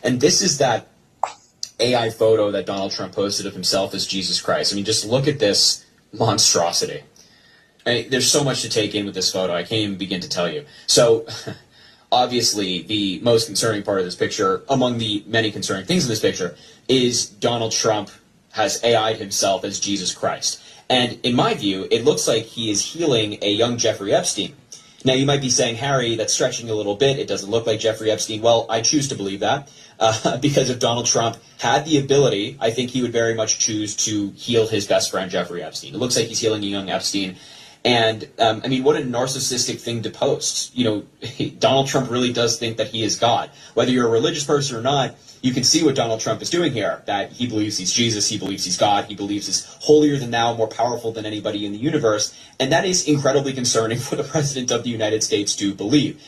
And this is that AI photo that Donald Trump posted of himself as Jesus Christ. I mean, just look at this monstrosity. There's so much to take in with this photo. I can't even begin to tell you. So, obviously, the most concerning part of this picture, among the many concerning things in this picture, is Donald Trump has AI'd himself as Jesus Christ. And in my view, it looks like he is healing a young Jeffrey Epstein. Now, you might be saying, Harry, that's stretching a little bit. It doesn't look like Jeffrey Epstein. Well, I choose to believe that because if Donald Trump had the ability, I think he would very much choose to heal his best friend, Jeffrey Epstein. It looks like he's healing a young Epstein. And, I mean, what a narcissistic thing to post. You know, Donald Trump really does think that he is God. Whether you're a religious person or not, you can see what Donald Trump is doing here, that he believes he's Jesus, he believes he's God, he believes he's holier than thou, more powerful than anybody in the universe. And that is incredibly concerning for the President of the United States to believe.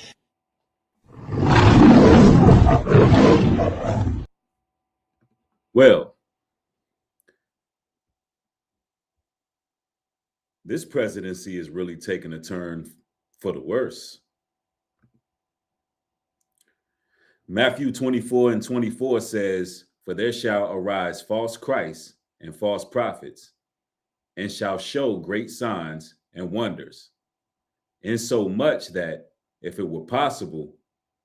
Well, this presidency is really taking a turn for the worse. Matthew 24:24 says, "For there shall arise false Christs and false prophets, and shall show great signs and wonders, insomuch that, if it were possible,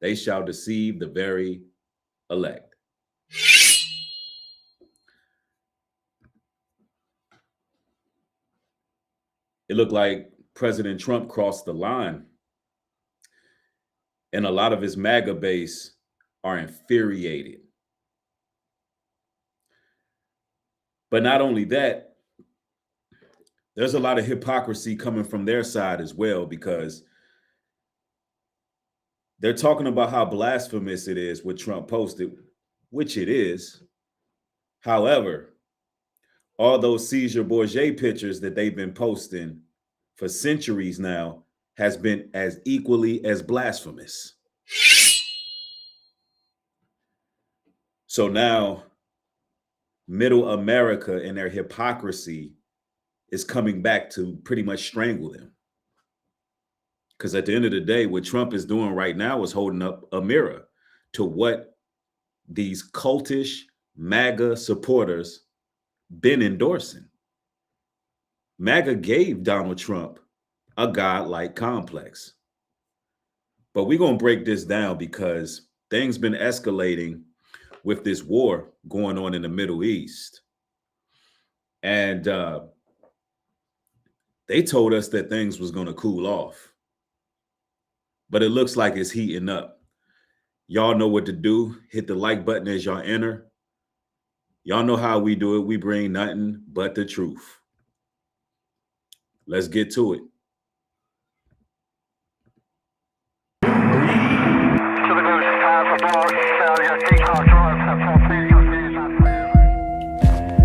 they shall deceive the very elect." It looked like President Trump crossed the line, and a lot of his MAGA base are infuriated. But not only that, there's a lot of hypocrisy coming from their side as well, because they're talking about how blasphemous it is what Trump posted, which it is. However, all those Caesar Borgia pictures that they've been posting for centuries now has been as equally as blasphemous. So now middle America and their hypocrisy is coming back to pretty much strangle them. Because at the end of the day, what Trump is doing right now is holding up a mirror to what these cultish MAGA supporters been endorsing. MAGA gave Donald Trump a godlike complex. But we're going to break this down because things been escalating with this war going on in the Middle East. And they told us that things was going to cool off. But it looks like it's heating up. Y'all know what to do. Hit the like button as y'all enter. Y'all know how we do it. We bring nothing but the truth. Let's get to it.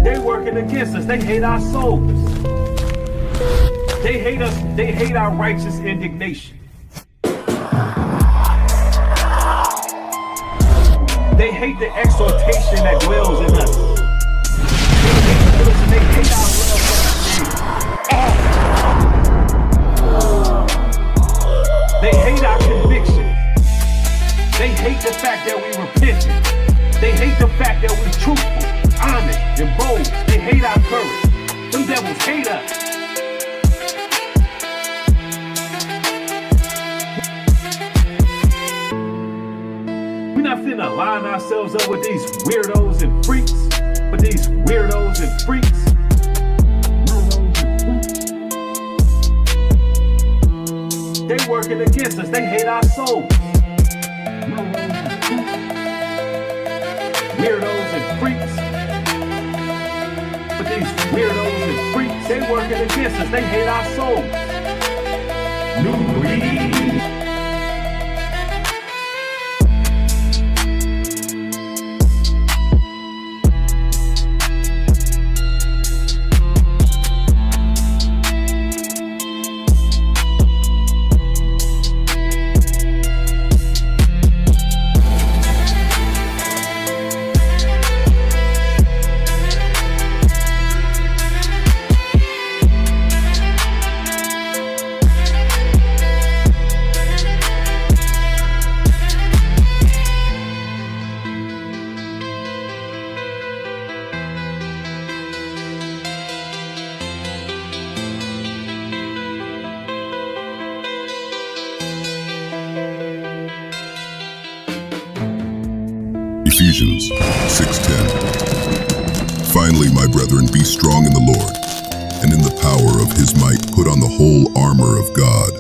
They working against us. They hate our souls. They hate us. They hate our righteous indignation. They hate the exhortation that dwells in us. They hate our love for They hate our conviction. They hate the fact that we repented. They hate the fact that we're truthful, honest, and bold. They hate our courage. Them devils hate us. We're not finna line ourselves up with these weirdos and freaks. With these weirdos and freaks. They working against us. They hate our souls. Weirdos and freaks. But these weirdos and freaks, they working against us. They hate our souls. New breed. Ephesians 6:10. Finally, my brethren, be strong in the Lord, and in the power of his might put on the whole armor of God,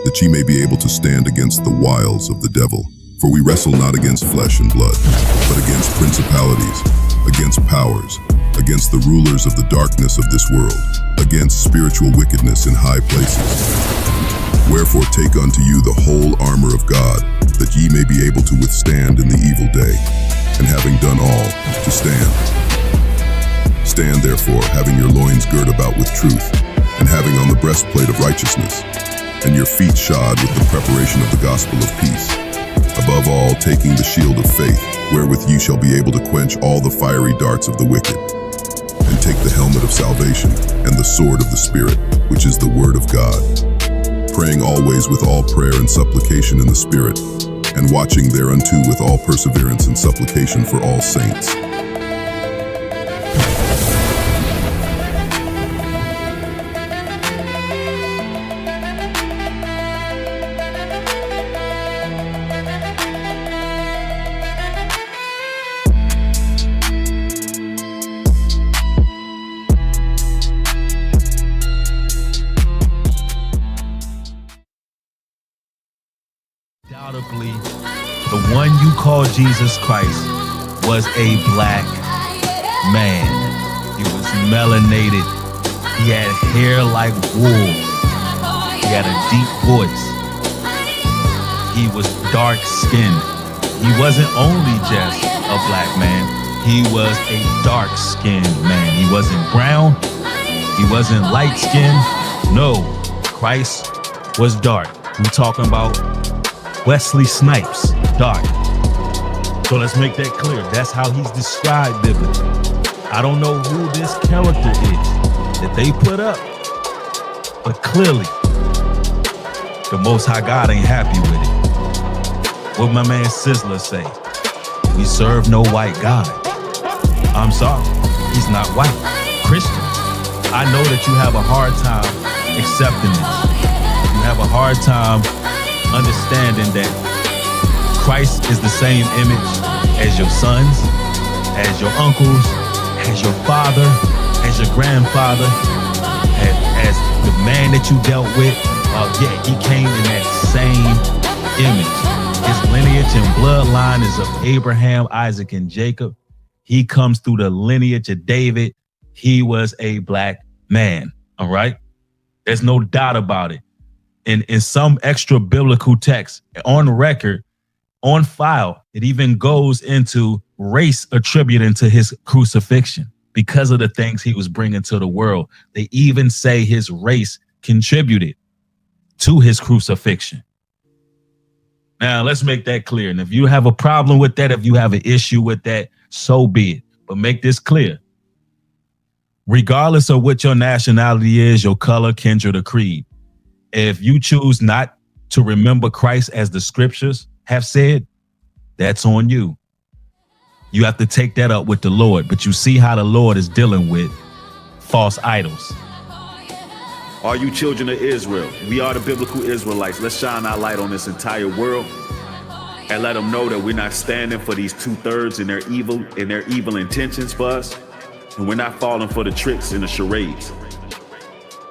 that ye may be able to stand against the wiles of the devil. For we wrestle not against flesh and blood, but against principalities, against powers, against the rulers of the darkness of this world, against spiritual wickedness in high places. Wherefore take unto you the whole armor of God, that ye may be able to withstand in the evil day, and having done all, to stand. Stand therefore, having your loins girt about with truth, and having on the breastplate of righteousness, and your feet shod with the preparation of the gospel of peace. Above all, taking the shield of faith, wherewith ye shall be able to quench all the fiery darts of the wicked, and take the helmet of salvation, and the sword of the Spirit, which is the word of God, praying always with all prayer and supplication in the Spirit, and watching thereunto with all perseverance and supplication for all saints. Undoubtedly, the one you call Jesus Christ was a black man. He was melanated. He had hair like wool. He had a deep voice. He was dark skinned. He wasn't only just a black man. He was a dark skinned man. He wasn't brown. He wasn't light skinned. No, Christ was dark. We're talking about Wesley Snipes, dark. So let's make that clear. That's how he's described biblically. I don't know who this character is that they put up, but clearly the Most High God ain't happy with it. What my man Sizzler say? We serve no white God. I'm sorry, he's not white. Christians, I know that you have a hard time accepting this. You have a hard time understanding that Christ is the same image as your sons, as your uncles, as your father, as your grandfather, as the man that you dealt with. Yeah, he came in that same image. His lineage and bloodline is of Abraham, Isaac, and Jacob. He comes through the lineage of David. He was a black man, all right? There's no doubt about it. In some extra biblical text, on record, on file, it even goes into race attributing to his crucifixion because of the things he was bringing to the world. They even say his race contributed to his crucifixion. Now, let's make that clear. And if you have a problem with that, if you have an issue with that, so be it. But make this clear. Regardless of what your nationality is, your color, kindred, or creed, if you choose not to remember Christ as the scriptures have said, that's on you. You have to take that up with the Lord. But you see how the Lord is dealing with false idols. Are you children of Israel? We are the biblical Israelites. Let's shine our light on this entire world and let them know that we're not standing for these 2/3 and their evil intentions for us. And we're not falling for the tricks and the charades.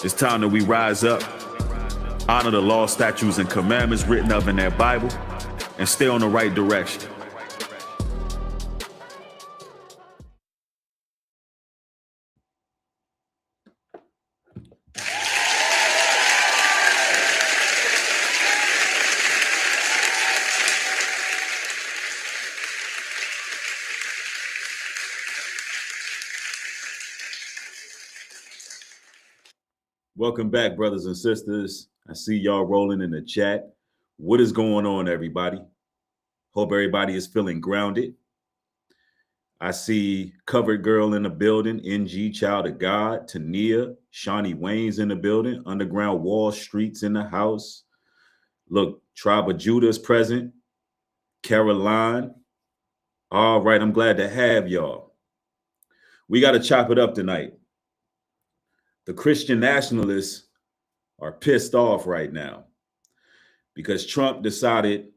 It's time that we rise up, honor the law, statutes, and commandments written up in that Bible, and stay on the right direction. Welcome back, brothers and sisters. I see y'all rolling in the chat. What is going on, everybody? Hope everybody is feeling grounded. I see Covered Girl in the building, NG, Child of God, Tania, Shawnee Wayne's in the building, Underground Wall Street's in the house. Look, Tribe of Judah is present. Caroline. All right, I'm glad to have y'all. We got to chop it up tonight. The Christian nationalists are pissed off right now because Trump decided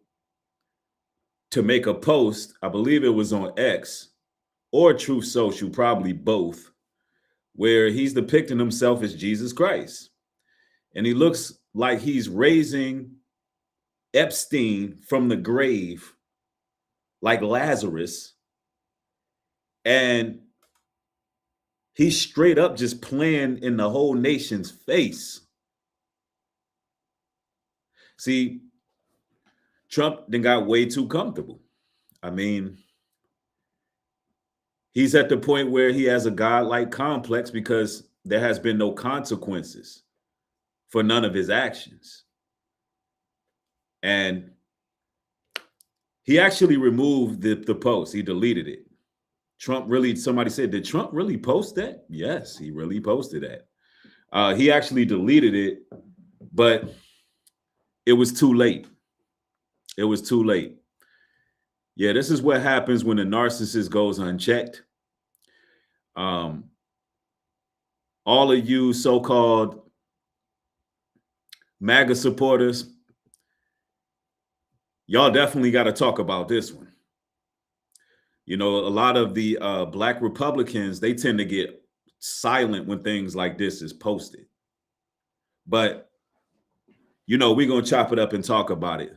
to make a post, I believe it was on X or Truth Social, probably both, where he's depicting himself as Jesus Christ. And he looks like he's raising Epstein from the grave, like Lazarus. And he's straight up just playing in the whole nation's face. See, Trump then got way too comfortable. I mean, he's at the point where he has a godlike complex because there has been no consequences for none of his actions. And he actually removed the post. He deleted it. Trump really, somebody said, did Trump really post that? Yes, he really posted that. He actually deleted it, but it was too late. It was too late. Yeah, this is what happens when the narcissist goes unchecked. All of you so-called MAGA supporters, y'all definitely got to talk about this one. You know, a lot of the Black Republicans, they tend to get silent when things like this is posted. But, you know, we're going to chop it up and talk about it.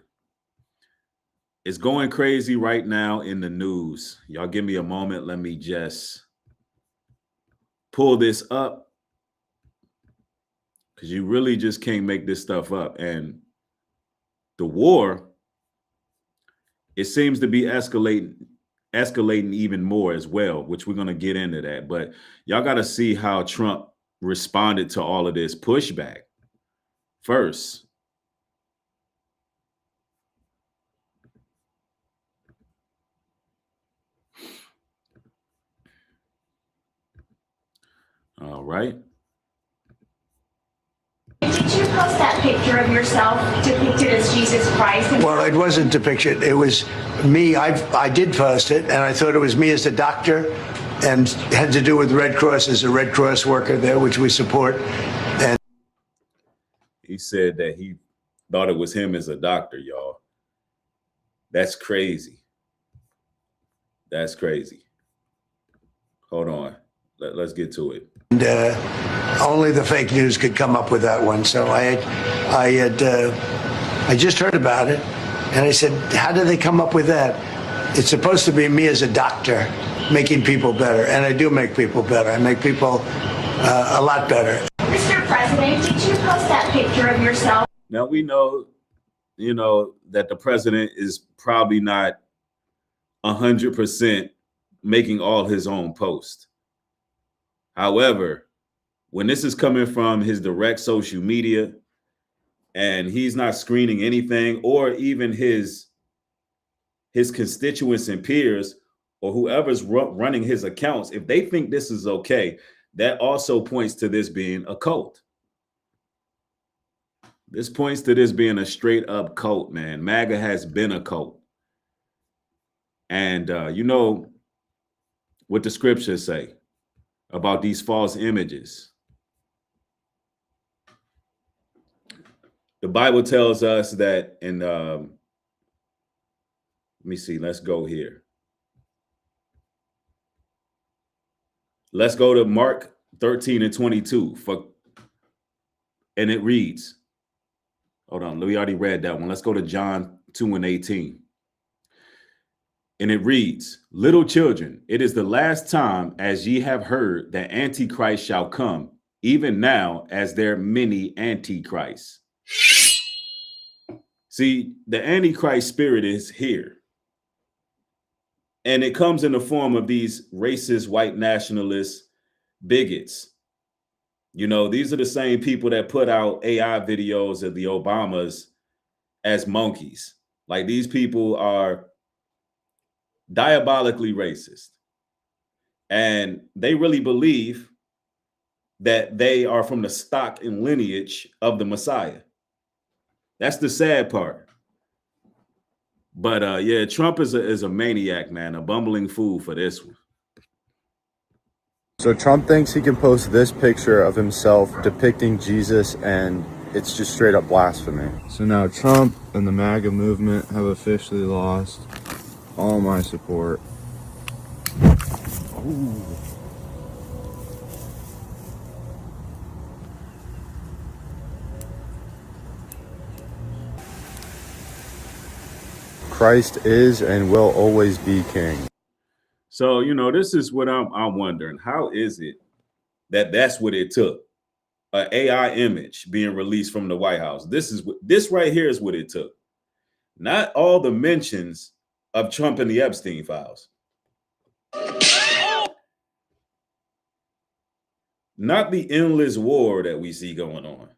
It's going crazy right now in the news. Y'all give me a moment. Let me just pull this up, because you really just can't make this stuff up. And the war, it seems to be escalating even more as well, which we're going to get into that. But y'all got to see how Trump responded to all of this pushback first. All right. Did you post that picture of yourself depicted as Jesus Christ? Well, it wasn't depicted. It was me. I did post it, and I thought it was me as a doctor, and had to do with Red Cross as a Red Cross worker there, which we support. And he said that he thought it was him as a doctor, y'all. That's crazy. That's crazy. Hold on. Let's get to it. And only the fake news could come up with that one. So I just heard about it, and I said, how did they come up with that? It's supposed to be me as a doctor making people better, and I do make people better. I make people a lot better. Mr. President, did you post that picture of yourself? Now we know, you know, that the president is probably not 100% making all his own posts. However, when this is coming from his direct social media and he's not screening anything, or even his constituents and peers or whoever's running his accounts, if they think this is okay, that also points to this being a cult. This points to this being a straight up cult, man. MAGA has been a cult. And you know what the scriptures say about these false images. The Bible tells us that in, let me see, let's go here. Let's go to Mark 13:22. And it reads, hold on, we already read that one. Let's go to John 2:18. And it reads, little children, it is the last time, as ye have heard, that Antichrist shall come, even now as there are many Antichrists. See, the Antichrist spirit is here. And it comes in the form of these racist, white nationalist bigots. You know, these are the same people that put out AI videos of the Obamas as monkeys. Like, these people are diabolically racist, and they really believe that they are from the stock and lineage of the Messiah. That's the sad part. But yeah, Trump is a maniac, man, a bumbling fool for this one. So Trump thinks he can post this picture of himself depicting Jesus, and it's just straight up blasphemy. So now Trump and the MAGA movement have officially lost. All my support. Christ is and will always be king. So, this is what I'm wondering. How is it that that's what it took? An AI image being released from the White House. This right here is what it took. Not all the mentions of Trump and the Epstein files. Not the endless war that we see going on.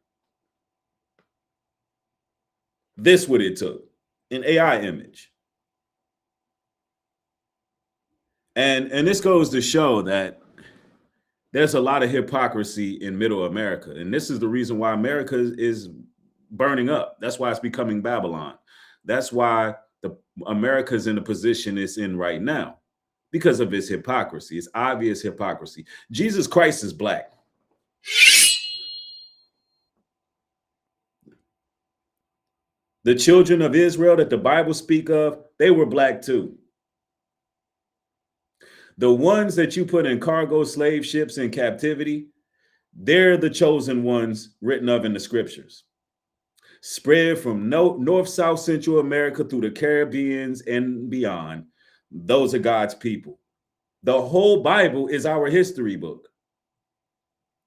This what it took. An AI image. And this goes to show that there's a lot of hypocrisy in middle America. And this is the reason why America is burning up. That's why it's becoming Babylon. That's why America's in the position it's in right now, because of its hypocrisy. It's obvious hypocrisy. Jesus Christ is black. The children of Israel that the Bible speak of, they were black too. The ones that you put in cargo slave ships in captivity, they're the chosen ones written of in the scriptures. Spread from North, South, Central America through the Caribbeans and beyond. Those are God's people. The whole Bible is our history book.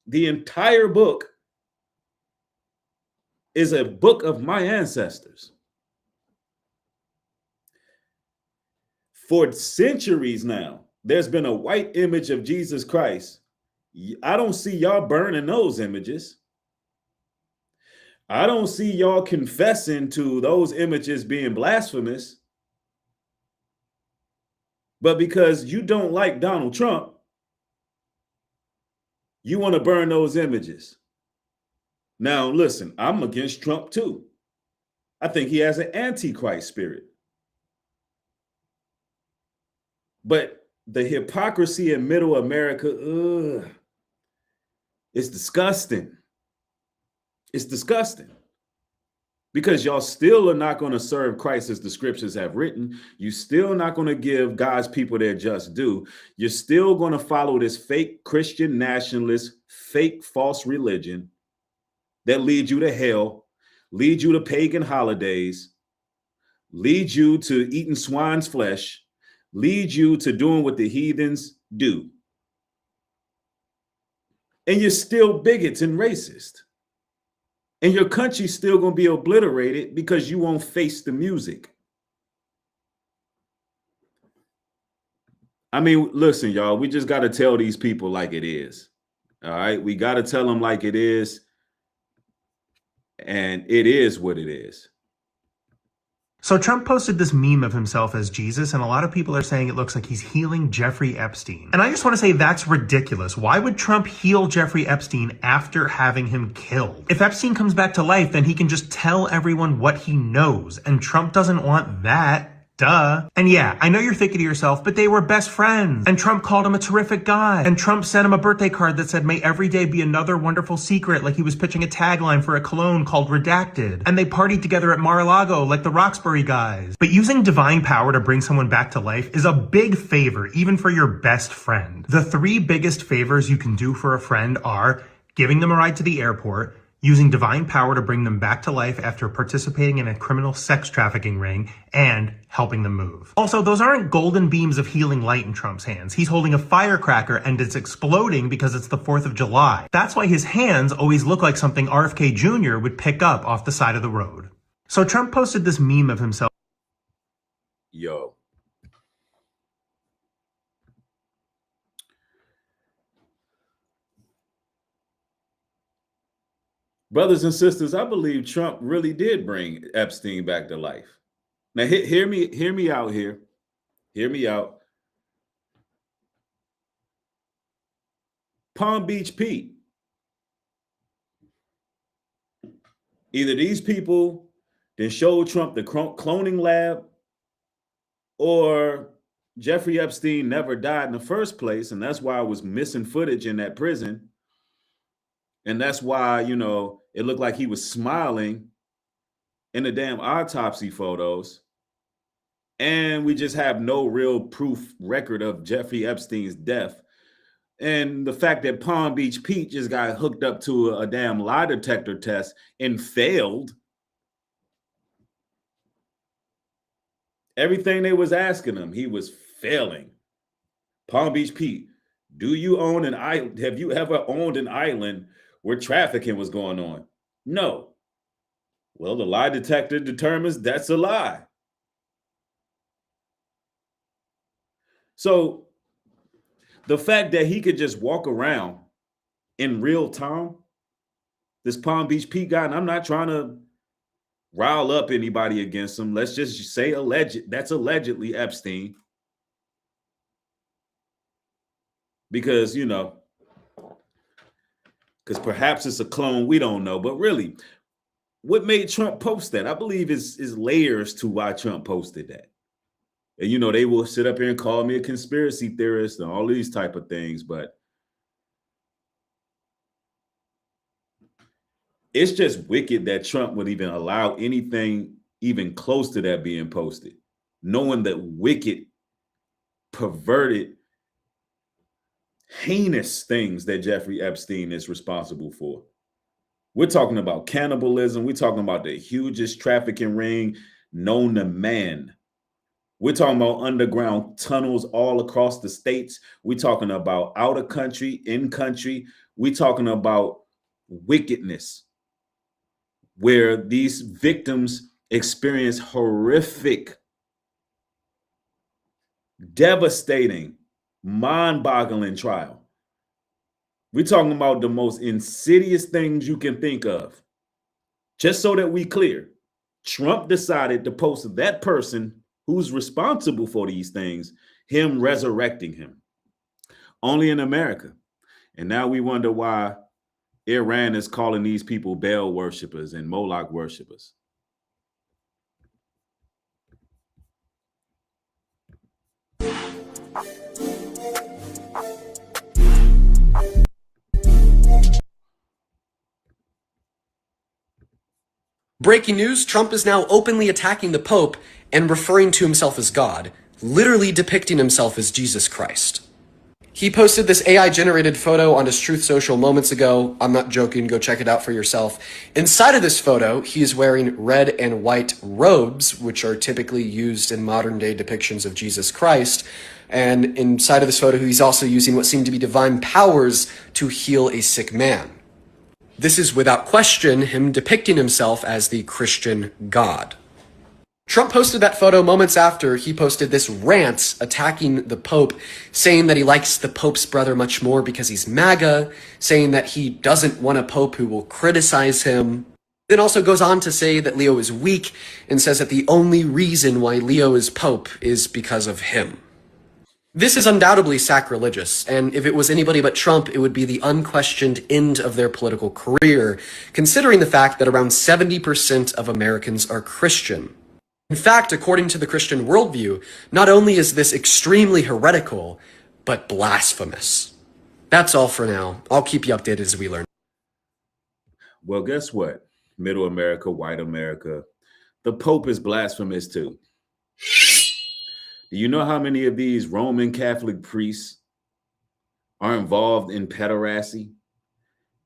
The entire book is a book of my ancestors. For centuries now, there's been a white image of Jesus Christ. I don't see y'all burning those images. I don't see y'all confessing to those images being blasphemous. But because you don't like Donald Trump, you want to burn those images. Now, listen, I'm against Trump too. I think he has an antichrist spirit. But the hypocrisy in middle America, it's disgusting. It's disgusting. Because y'all still are not going to serve Christ as the scriptures have written. You're still not going to give God's people their just due. You're still going to follow this fake Christian nationalist, fake false religion that leads you to hell, leads you to pagan holidays, leads you to eating swine's flesh, leads you to doing what the heathens do. And you're still bigots and racist. And your country's still going to be obliterated because you won't face the music. I mean, listen, y'all, we just got to tell these people like it is. All right. We got to tell them like it is. And it is what it is. So Trump posted this meme of himself as Jesus, and a lot of people are saying it looks like he's healing Jeffrey Epstein. And I just want to say that's ridiculous. Why would Trump heal Jeffrey Epstein after having him killed? If Epstein comes back to life, then he can just tell everyone what he knows, and Trump doesn't want that. Duh. And yeah, I know you're thinking to yourself, but they were best friends. And Trump called him a terrific guy. And Trump sent him a birthday card that said, "May every day be another wonderful secret," like he was pitching a tagline for a cologne called Redacted. And they partied together at Mar-a-Lago like the Roxbury guys. But using divine power to bring someone back to life is a big favor, even for your best friend. The 3 biggest favors you can do for a friend are giving them a ride to the airport, using divine power to bring them back to life after participating in a criminal sex trafficking ring, and helping them move. Also, those aren't golden beams of healing light in Trump's hands. He's holding a firecracker and it's exploding because it's the 4th of July. That's why his hands always look like something RFK Jr. would pick up off the side of the road. So Trump posted this meme of himself. Yo. Brothers and sisters, I believe Trump really did bring Epstein back to life. Now, hear me out here. Hear me out. Palm Beach Pete. Either these people then showed Trump the cloning lab, or Jeffrey Epstein never died in the first place, and that's why I was missing footage in that prison. And that's why, it looked like he was smiling in the damn autopsy photos. And we just have no real proof record of Jeffrey Epstein's death. And the fact that Palm Beach Pete just got hooked up to a damn lie detector test and failed everything they was asking him, he was failing. Palm Beach Pete, do you own an island? Have you ever owned an island where trafficking was going on? No. Well, the lie detector determines that's a lie. So the fact that he could just walk around in real time, this Palm Beach Pete guy, and I'm not trying to rile up anybody against him. Let's just say that's allegedly Epstein. Because, you know, because perhaps it's a clone, we don't know. But really, what made Trump post that? I believe is layers to why Trump posted that. And, you know, they will sit up here and call me a conspiracy theorist and all these type of things. But it's just wicked that Trump would even allow anything even close to that being posted, knowing that wicked, perverted, heinous things that Jeffrey Epstein is responsible for. We're talking about cannibalism. We're talking about the hugest trafficking ring known to man. We're talking about underground tunnels all across the states. We're talking about out of country, in country. We're talking about wickedness where these victims experience horrific, devastating, mind-boggling trial. We're talking about the most insidious things you can think of. Just so that we clear, Trump decided to post that person who's responsible for these things, him resurrecting him. Only in America. And now we wonder why Iran is calling these people Baal worshipers and Moloch worshipers. Breaking news, Trump is now openly attacking the Pope and referring to himself as God, literally depicting himself as Jesus Christ. He posted this AI-generated photo on his Truth Social moments ago. I'm not joking, go check it out for yourself. Inside of this photo, he is wearing red and white robes, which are typically used in modern-day depictions of Jesus Christ. And inside of this photo, he's also using what seem to be divine powers to heal a sick man. This is without question him depicting himself as the Christian God. Trump posted that photo moments after he posted this rant attacking the Pope, saying that he likes the Pope's brother much more because he's MAGA, saying that he doesn't want a Pope who will criticize him. Then also goes on to say that Leo is weak and says that the only reason why Leo is Pope is because of him. This is undoubtedly sacrilegious, and if it was anybody but Trump, it would be the unquestioned end of their political career, considering the fact that around 70% of Americans are Christian. In fact, according to the Christian worldview, not only is this extremely heretical, but blasphemous. That's all for now. I'll keep you updated as we learn. Well, guess what? Middle America, white America, the Pope is blasphemous too. Do you know how many of these Roman Catholic priests are involved in pederasty?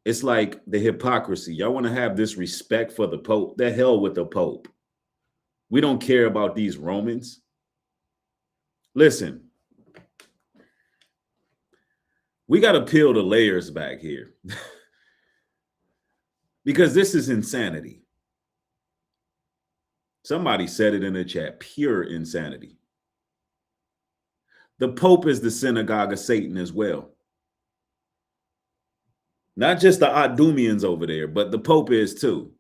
It's like the hypocrisy. Y'all want to have this respect for the Pope? The hell with the Pope. We don't care about these Romans. Listen, we got to peel the layers back here because this is insanity. Somebody said it in the chat, pure insanity. The Pope is the synagogue of Satan as well. Not just the Adumians over there, but the Pope is too.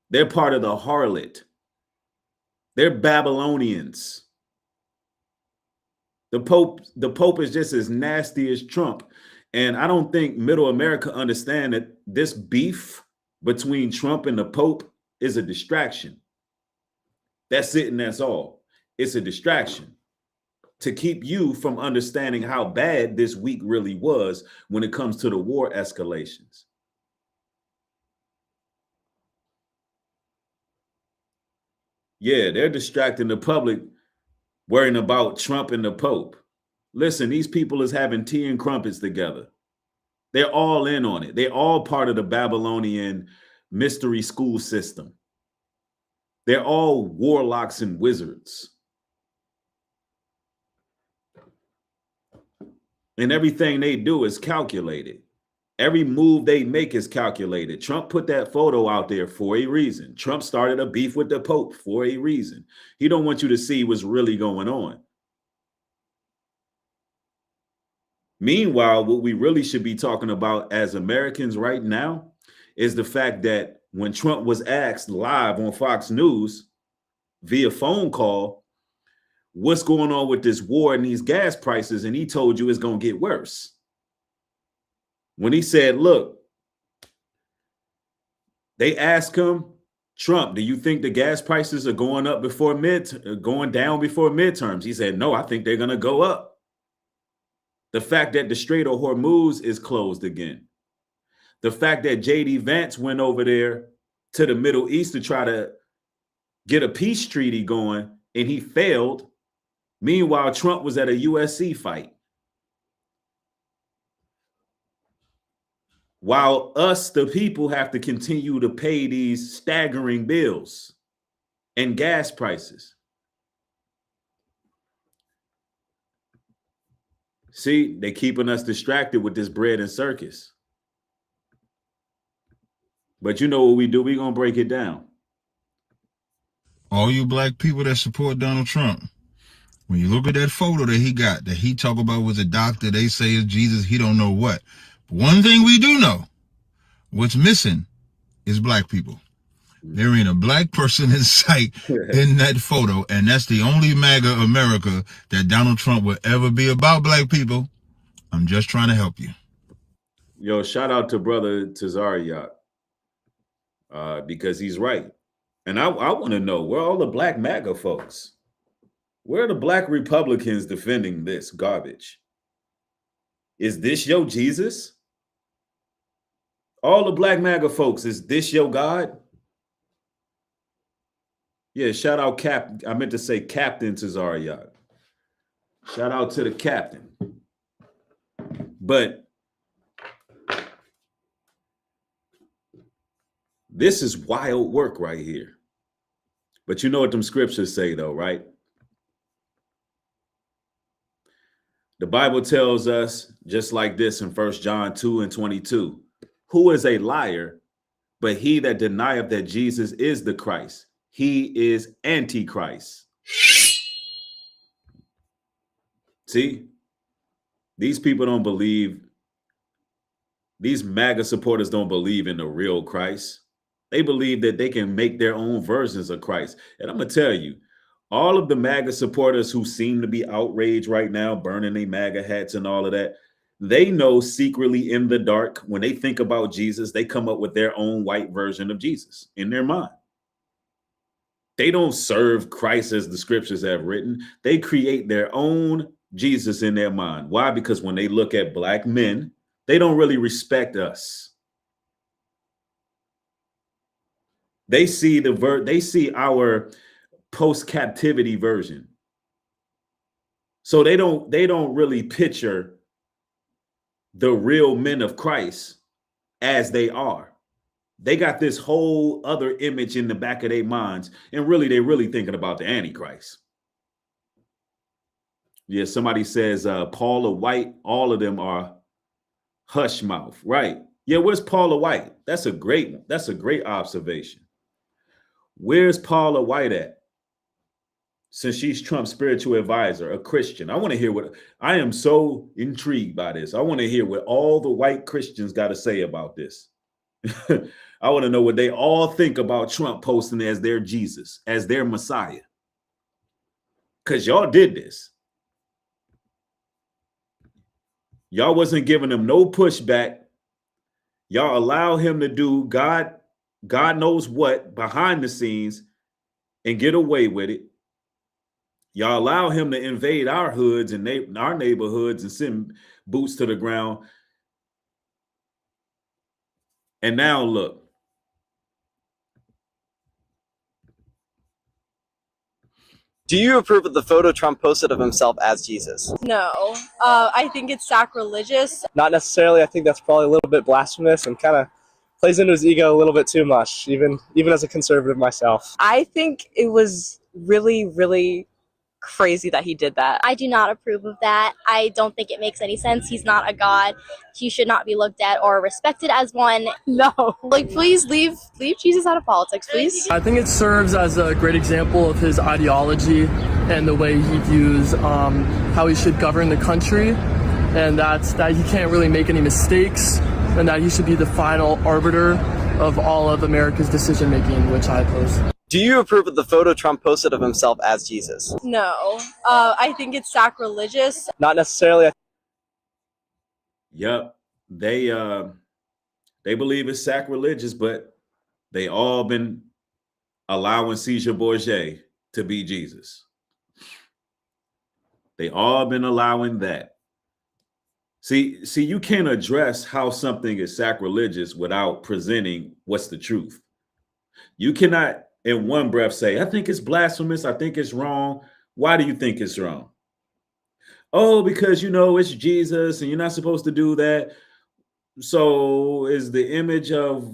They're part of the harlot. They're Babylonians. The Pope is just as nasty as Trump. And I don't think middle America understand that this beef between Trump and the Pope is a distraction. That's it and that's all. It's a distraction to keep you from understanding how bad this week really was when it comes to the war escalations. Yeah, they're distracting the public worrying about Trump and the Pope. Listen, these people is having tea and crumpets together. They're all in on it. They're all part of the Babylonian mystery school system. They're all warlocks and wizards. And everything they do is calculated. Every move they make is calculated. Trump put that photo out there for a reason. Trump started a beef with the Pope for a reason. He don't want you to see what's really going on. Meanwhile, what we really should be talking about as Americans right now is the fact that when Trump was asked live on Fox News via phone call, what's going on with this war and these gas prices, and he told you it's going to get worse. When he said, look, they asked him, Trump, do you think the gas prices are going up going down before midterms? He said, no, I think they're going to go up. The fact that the Strait of Hormuz is closed again. The fact that J.D. Vance went over there to the Middle East to try to get a peace treaty going, and he failed. Meanwhile, Trump was at a USC fight. While us, the people, have to continue to pay these staggering bills and gas prices. See, they're keeping us distracted with this bread and circus. But you know what we do? We're going to break it down. All you black people that support Donald Trump, when you look at that photo that he got, that he talk about was a doctor, they say is Jesus, he don't know what. But one thing we do know, what's missing is black people. There ain't a black person in sight in that photo, and that's the only MAGA America that Donald Trump will ever be about black people. I'm just trying to help you. Yo, shout out to brother Tazariak, because he's right. And I want to know, where are all the black MAGA folks? Where are the black Republicans defending this garbage? Is this your Jesus? All the black MAGA folks, is this your God? Yeah, shout out I meant to say Captain Tazariak. Shout out to the captain. But this is wild work right here. But you know what them scriptures say though, right? The Bible tells us just like this in 1 John 2:22. Who is a liar, but he that denieth that Jesus is the Christ? He is Antichrist. See, these people don't believe, these MAGA supporters don't believe in the real Christ. They believe that they can make their own versions of Christ. And I'm going to tell you, all of the MAGA supporters who seem to be outraged right now, burning their MAGA hats and all of that, they know secretly in the dark, when they think about Jesus, they come up with their own white version of Jesus in their mind. They don't serve Christ as the scriptures have written. They create their own Jesus in their mind. Why? Because when they look at black men, they don't really respect us. They see they see our post-captivity version. So they don't really picture the real men of Christ as they are. They got this whole other image in the back of their minds, and really, they're really thinking about the Antichrist. Yeah, somebody says Paula White, all of them are hush mouth, right? Yeah, where's Paula White? That's a great observation. Where's Paula White at? Since she's Trump's spiritual advisor, a Christian. I want to hear I am so intrigued by this. I want to hear what all the white Christians got to say about this. I want to know what they all think about Trump posting as their Jesus, as their Messiah. Because y'all did this. Y'all wasn't giving him no pushback. Y'all allow him to do God knows what behind the scenes and get away with it. Y'all allow him to invade our hoods and our neighborhoods and send boots to the ground. And now look. Do you approve of the photo Trump posted of himself as Jesus? No. I think it's sacrilegious. Not necessarily. I think that's probably a little bit blasphemous and kind of plays into his ego a little bit too much, even as a conservative myself. I think it was really, really crazy that he did that. I do not approve of that. I don't think it makes any sense. He's not a god. He should not be looked at or respected as one. No. Like, please leave Jesus out of politics, please. I think it serves as a great example of his ideology and the way he views how he should govern the country, and that he can't really make any mistakes, and that he should be the final arbiter of all of America's decision making, which I oppose. Do you approve of the photo Trump posted of himself as Jesus? No. I think it's sacrilegious. Not necessarily. Yep. They believe it's sacrilegious, but they all been allowing Caesar Borgia to be Jesus. They all been allowing that. See, you can't address how something is sacrilegious without presenting what's the truth. You cannot in one breath say, I think it's blasphemous, I think it's wrong. Why do you think it's wrong? Oh, because it's Jesus and you're not supposed to do that. So is the image of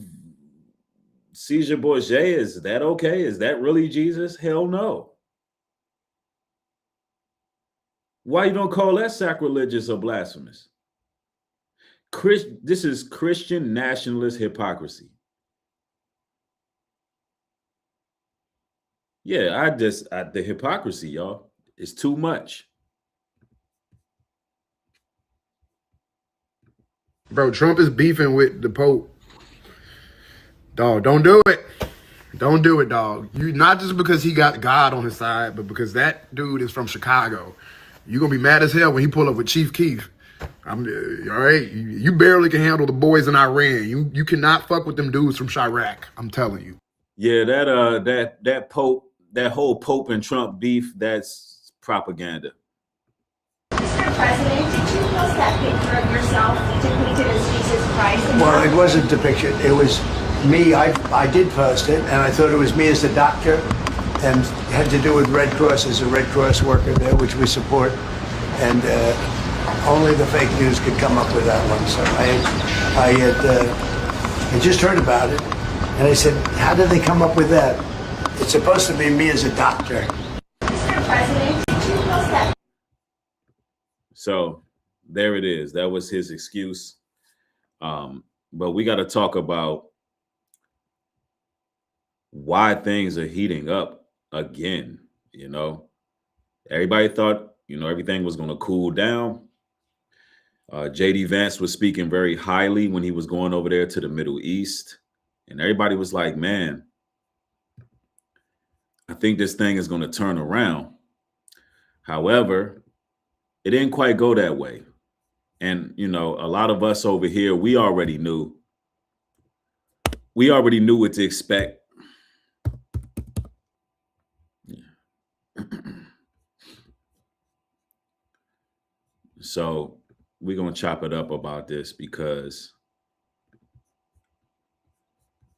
Caesar Borgia, is that okay? Is that really Jesus? Hell no. Why you don't call that sacrilegious or blasphemous? This is Christian nationalist hypocrisy. Yeah, the hypocrisy, y'all, is too much. Bro, Trump is beefing with the Pope. Dog, don't do it. Don't do it, dog. You not just because he got God on his side, but because that dude is from Chicago. You're gonna be mad as hell when he pull up with Chief Keef. All right, you barely can handle the boys in Iran. You cannot fuck with them dudes from Chirac. I'm telling you. Yeah, that Pope. That whole Pope and Trump beef, that's propaganda. Mr. President, did you post that picture of yourself depicted as Jesus Christ? Well, it wasn't depicted. It was me. I did post it, and I thought it was me as the doctor, and it had to do with Red Cross, as a Red Cross worker there, which we support. And only the fake news could come up with that one. So I just heard about it, and I said, how did they come up with that? It's supposed to be me as a doctor. Mr. President, did you post that? So there it is. That was his excuse. But we got to talk about why things are heating up again. Everybody thought, everything was going to cool down. JD Vance was speaking very highly when he was going over there to the Middle East. And everybody was like, man, I think this thing is going to turn around. However, it didn't quite go that way. And, a lot of us over here, we already knew what to expect. So we're going to chop it up about this because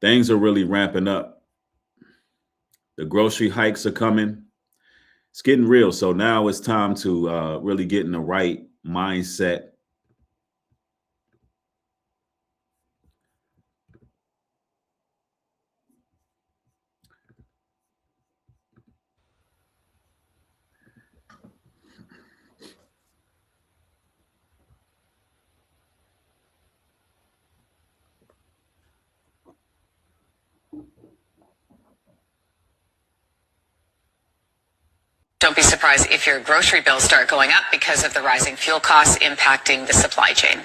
things are really ramping up. The grocery hikes are coming. It's getting real. So now it's time to really get in the right mindset. Don't be surprised if your grocery bills start going up because of the rising fuel costs impacting the supply chain.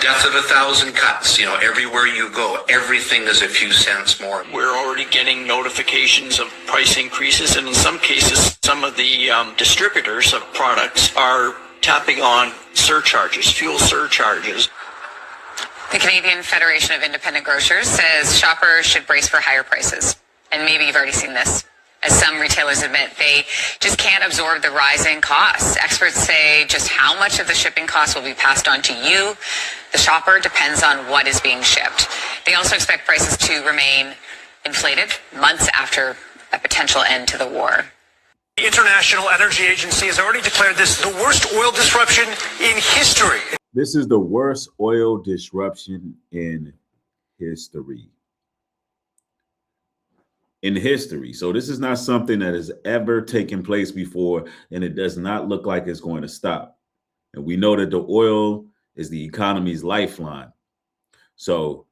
Death of 1,000 cuts. Everywhere you go, everything is a few cents more. We're already getting notifications of price increases, and in some cases, some of the distributors of products are tapping on surcharges, fuel surcharges. The Canadian Federation of Independent Grocers says shoppers should brace for higher prices. And maybe you've already seen this. As some retailers admit, they just can't absorb the rising costs. Experts say just how much of the shipping costs will be passed on to you, the shopper, depends on what is being shipped. They also expect prices to remain inflated months after a potential end to the war. The International Energy Agency has already declared this the worst oil disruption in history. This is the worst oil disruption in history. In history. So this is not something that has ever taken place before, and it does not look like it's going to stop. And we know that the oil is the economy's lifeline. So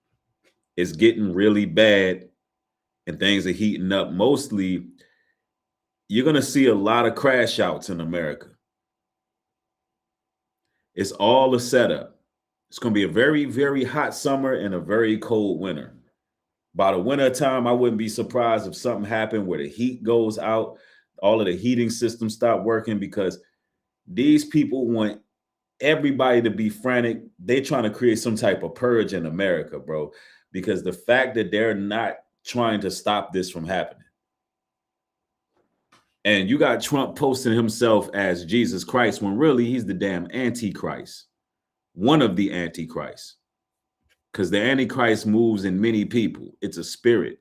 it's getting really bad and things are heating up. Mostly, you're going to see a lot of crash outs in America. It's all a setup. It's going to be a very, very hot summer and a very cold winter. By the winter time, I wouldn't be surprised if something happened where the heat goes out, all of the heating systems stop working, because these people want everybody to be frantic. They're trying to create some type of purge in America, bro, because the fact that they're not trying to stop this from happening. And you got Trump posting himself as Jesus Christ when really he's the damn Antichrist, one of the Antichrists. Because the Antichrist moves in many people. It's a spirit.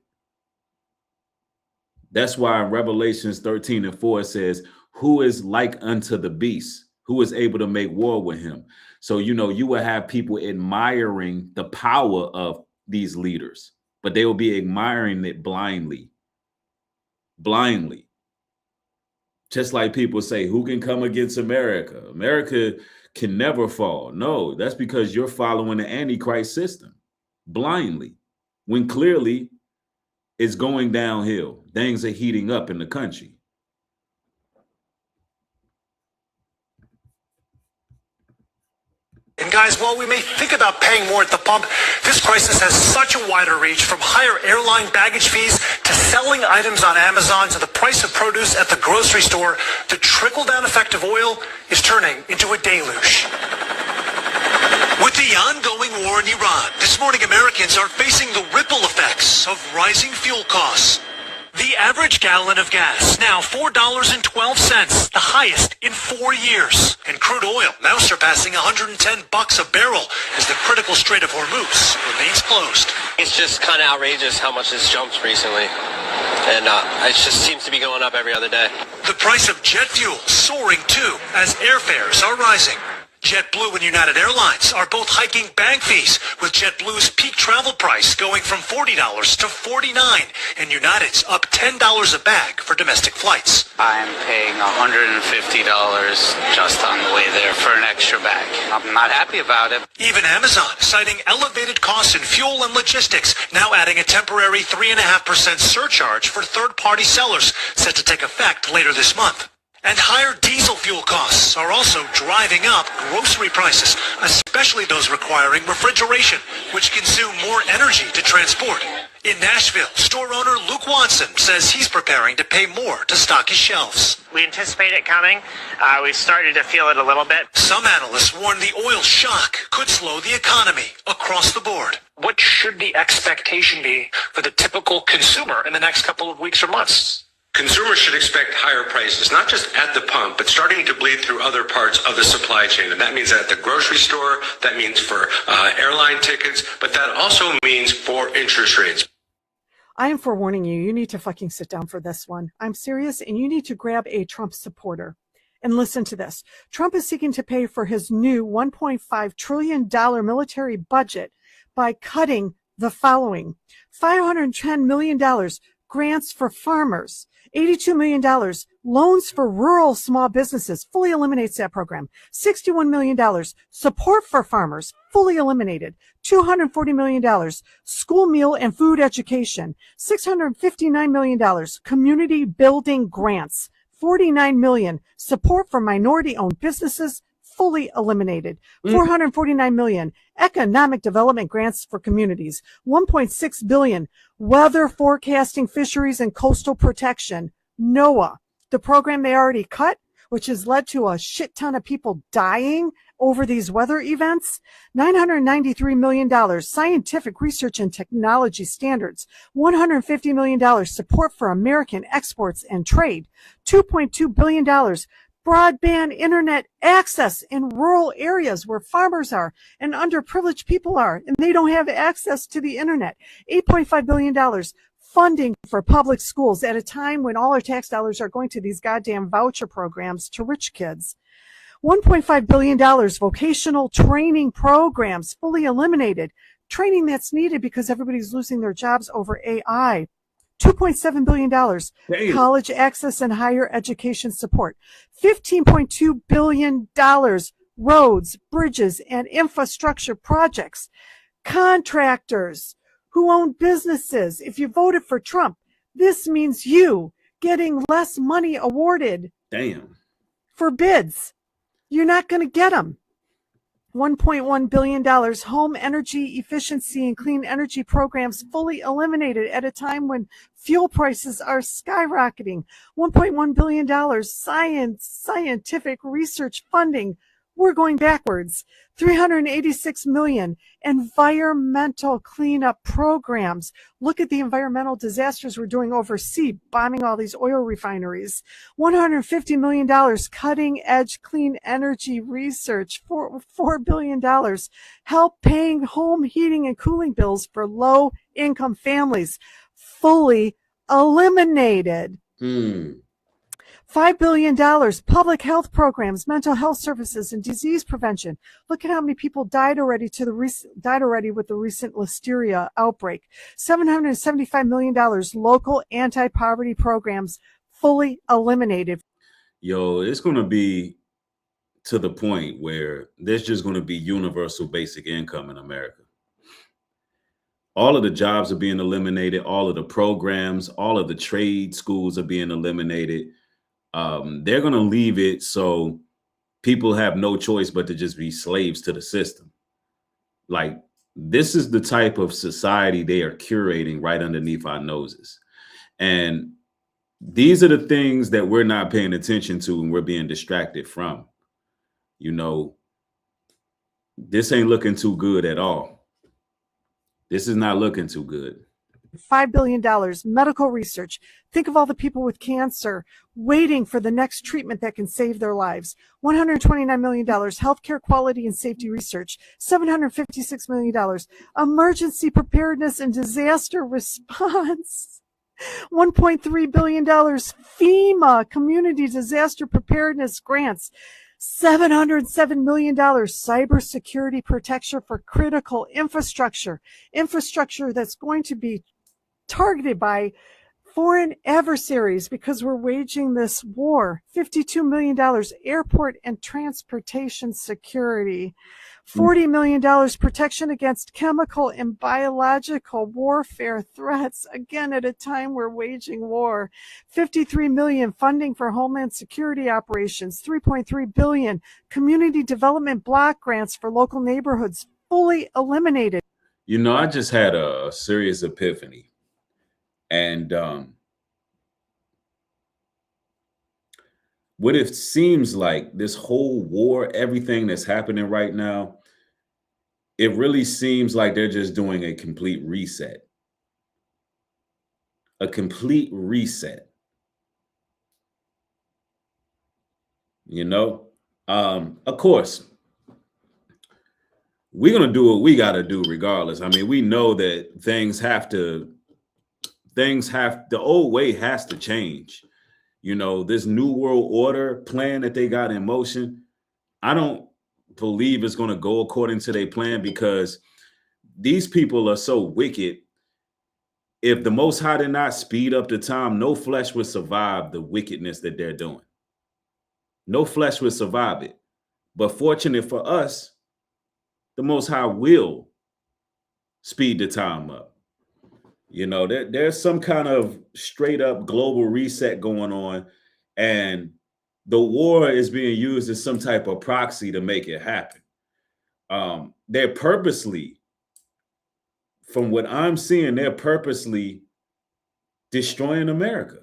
That's why in Revelations 13:4 it says, who is like unto the beast, who is able to make war with him. So, you know, you will have people admiring the power of these leaders, but they will be admiring it blindly. Blindly. Just like people say, who can come against America? America can never fall. No, that's because you're following the Antichrist system blindly, when clearly it's going downhill. Things are heating up in the country. And guys, while we may think about paying more at the pump, this crisis has such a wider reach, from higher airline baggage fees to selling items on Amazon to the price of produce at the grocery store. The trickle-down effect of oil is turning into a deluge. With the ongoing war in Iran, this morning Americans are facing the ripple effects of rising fuel costs. The average gallon of gas now $4.12, the highest in 4 years. And crude oil now surpassing $110 a barrel as the critical Strait of Hormuz remains closed. It's just kind of outrageous how much it's jumped recently. And it just seems to be going up every other day. The price of jet fuel soaring too as airfares are rising. JetBlue and United Airlines are both hiking bag fees, with JetBlue's peak travel price going from $40 to $49, and United's up $10 a bag for domestic flights. I'm paying $150 just on the way there for an extra bag. I'm not happy about it. Even Amazon citing elevated costs in fuel and logistics, now adding a temporary 3.5% surcharge for third-party sellers, set to take effect later this month. And higher diesel fuel costs are also driving up grocery prices, especially those requiring refrigeration, which consume more energy to transport. In Nashville, store owner Luke Watson says he's preparing to pay more to stock his shelves. We anticipate it coming. We've started to feel it a little bit. Some analysts warn the oil shock could slow the economy across the board. What should the expectation be for the typical consumer in the next couple of weeks or months? Consumers should expect higher prices, not just at the pump, but starting to bleed through other parts of the supply chain. And that means at the grocery store, that means for airline tickets, but that also means for interest rates. I am forewarning you, you need to fucking sit down for this one. I'm serious, and you need to grab a Trump supporter. And listen to this. Trump is seeking to pay for his new $1.5 trillion military budget by cutting the following: $510 million grants for farmers, $82 million loans for rural small businesses, fully eliminates that program. $61 million support for farmers, fully eliminated. $240 million school meal and food education. $659 million community building grants. $49 million support for minority-owned businesses, fully eliminated. $449 million economic development grants for communities. $1.6 billion weather forecasting, fisheries, and coastal protection. NOAA, the program they already cut, which has led to a shit ton of people dying over these weather events. $993 million scientific research and technology standards. $150 million support for American exports and trade. $2.2 billion broadband internet access in rural areas where farmers are and underprivileged people are, and they don't have access to the internet. $8.5 billion funding for public schools at a time when all our tax dollars are going to these goddamn voucher programs to rich kids. $1.5 billion vocational training programs fully eliminated. Training that's needed because everybody's losing their jobs over AI. $2.7 billion college access and higher education support. $15.2 billion roads, bridges, and infrastructure projects. Contractors who own businesses. If you voted for Trump, this means you getting less money awarded for bids. You're not going to get them. $1.1 billion home energy efficiency and clean energy programs fully eliminated at a time when fuel prices are skyrocketing. $1.1 billion scientific research funding. We're going backwards. $386 million environmental cleanup programs. Look at the environmental disasters we're doing overseas, bombing all these oil refineries. $150 million cutting edge clean energy research. $4 billion help paying home heating and cooling bills for low income families. Fully eliminated. $5 billion, public health programs, mental health services, and disease prevention. Look at how many people died already with the recent listeria outbreak. $775 million, local anti-poverty programs fully eliminated. Yo, it's going to be to the point where there's just going to be universal basic income in America. All of the jobs are being eliminated. All of the programs, all of the trade schools are being eliminated. They're going to leave it so people have no choice but to just be slaves to the system. Like, this is the type of society they are curating right underneath our noses. And these are the things that we're not paying attention to and we're being distracted from. You know, this ain't looking too good at all. This is not looking too good. $5 billion, medical research. Think of all the people with cancer waiting for the next treatment that can save their lives. $129 million, healthcare quality and safety research. $756 million, emergency preparedness and disaster response. $1.3 billion, FEMA community disaster preparedness grants. $707 million cybersecurity protection for critical infrastructure that's going to be targeted by foreign adversaries because we're waging this war. $52 million airport and transportation security. $40 million protection against chemical and biological warfare threats, again at a time we're waging war. $53 million funding for homeland security operations. $3.3 billion community development block grants for local neighborhoods fully eliminated. You know, I just had a serious epiphany. And what it seems like this whole war, everything that's happening right now, it really seems like they're just doing a complete reset. A complete reset. You know, of course, we're going to do what we got to do regardless. I mean, we know that the old way has to change. You know, this new world order plan that they got in motion, I don't believe it's going to go according to their plan because these people are so wicked. If the Most High did not speed up the time, no flesh would survive the wickedness that they're doing. No flesh would survive it. But fortunate for us, the Most High will speed the time up. You know, there's some kind of straight up global reset going on, and the war is being used as some type of proxy to make it happen. They're purposely, from what I'm seeing, they're purposely destroying America.